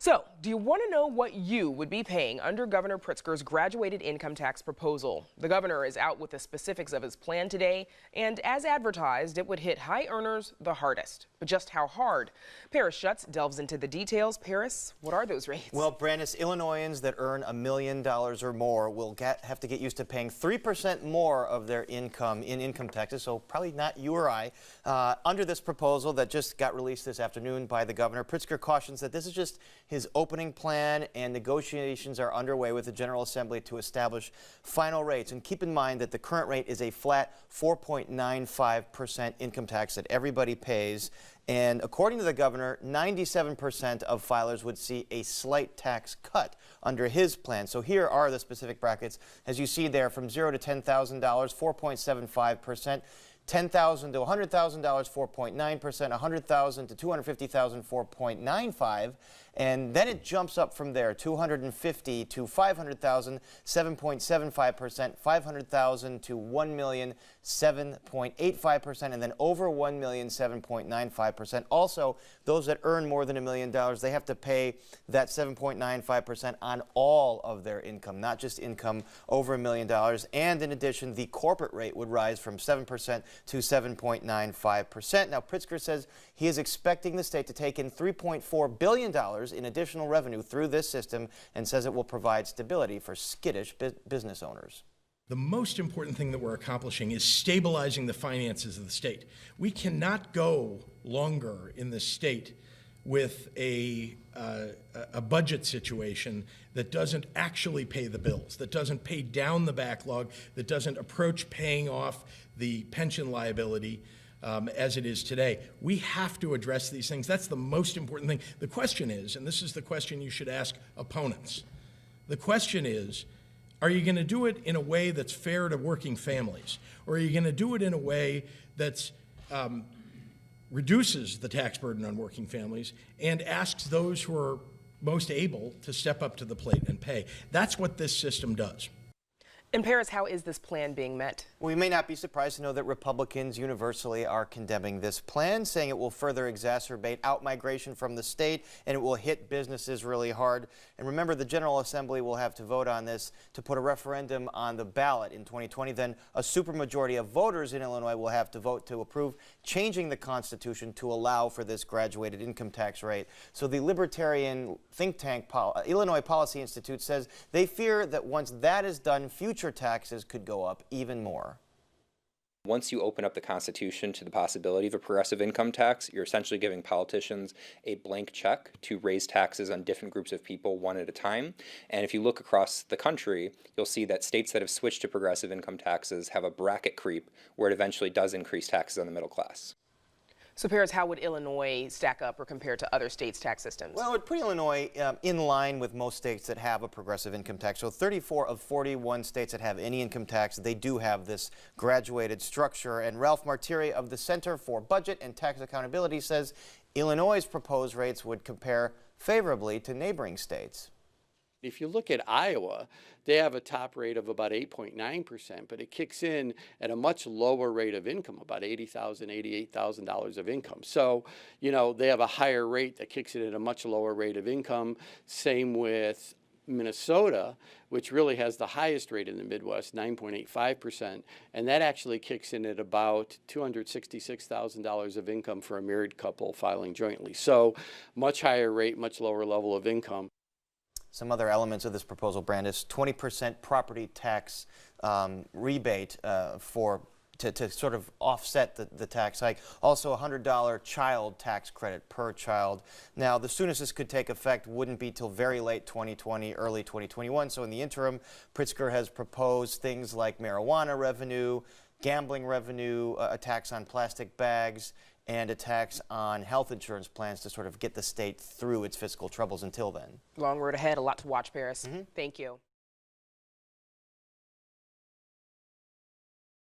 So, do you want to know what you would be paying under Governor Pritzker's graduated income tax proposal? The governor is out with the specifics of his plan today, and as advertised, it would hit high earners the hardest. But just how hard? Paris Schutz delves into the details. Paris, what are those rates? Well, Brandis, Illinoisans that earn $1 million or more will have to get used to paying 3% more of their income in income taxes, so probably not you or I. Under this proposal that just got released this afternoon by the governor, Pritzker cautions that this is just his opening plan, and negotiations are underway with the General Assembly to establish final rates. And keep in mind that the current rate is a flat 4.95% income tax that everybody pays. And according to the governor, 97% of filers would see a slight tax cut under his plan. So here are the specific brackets. As you see there, from $0 to $10,000, 4.75%. $10,000 to $100,000, 4.9%, $100,000 to $250,000, 4.95%, and then it jumps up from there, $250,000 to $500,000, 7.75%, $500,000 to $1 million, 7.85%, and then over $1 million, 7.95%. Also, those that earn more than $1 million, they have to pay that 7.95% on all of their income, not just income over $1 million. And in addition, the corporate rate would rise from 7% to 7.95%. Now, Pritzker says he is expecting the state to take in $3.4 billion in additional revenue through this system, and says it will provide stability for skittish business owners. The most important thing that we're accomplishing is stabilizing the finances of the state. We cannot go longer in the state with a budget situation that doesn't actually pay the bills, that doesn't pay down the backlog, that doesn't approach paying off the pension liability as it is today. We have to address these things. That's the most important thing. The question is, and this is the question you should ask opponents, the question is, are you going to do it in a way that's fair to working families? Or are you going to do it in a way that's reduces the tax burden on working families and asks those who are most able to step up to the plate and pay? That's what this system does. In Paris, how is this plan being met? We may not be surprised to know that Republicans universally are condemning this plan, saying it will further exacerbate outmigration from the state and it will hit businesses really hard. And remember, the General Assembly will have to vote on this to put a referendum on the ballot in 2020. Then a supermajority of voters in Illinois will have to vote to approve changing the Constitution to allow for this graduated income tax rate. So the libertarian think tank Illinois Policy Institute says they fear that once that is done, future taxes could go up even more. Once you open up the Constitution to the possibility of a progressive income tax, you're essentially giving politicians a blank check to raise taxes on different groups of people one at a time. And if you look across the country, you'll see that states that have switched to progressive income taxes have a bracket creep where it eventually does increase taxes on the middle class. So, Paris, how would Illinois stack up or compare to other states' tax systems? Well, it would put Illinois in line with most states that have a progressive income tax. So 34 of 41 states that have any income tax, they do have this graduated structure. And Ralph Martiri of the Center for Budget and Tax Accountability says Illinois' proposed rates would compare favorably to neighboring states. If you look at Iowa, they have a top rate of about 8.9%, but it kicks in at a much lower rate of income, about $80,000, $88,000 of income. So, you know, they have a higher rate that kicks in at a much lower rate of income. Same with Minnesota, which really has the highest rate in the Midwest, 9.85%, and that actually kicks in at about $266,000 of income for a married couple filing jointly. So much higher rate, much lower level of income. Some other elements of this proposal, Brandis: 20% property tax rebate to sort of offset the tax hike. Also, a $100 child tax credit per child. Now, the soonest this could take effect wouldn't be till very late 2020, early 2021. So in the interim, Pritzker has proposed things like marijuana revenue, gambling revenue, a tax on plastic bags, and a tax on health insurance plans to sort of get the state through its fiscal troubles until then. Long road ahead, a lot to watch, Paris. Thank you.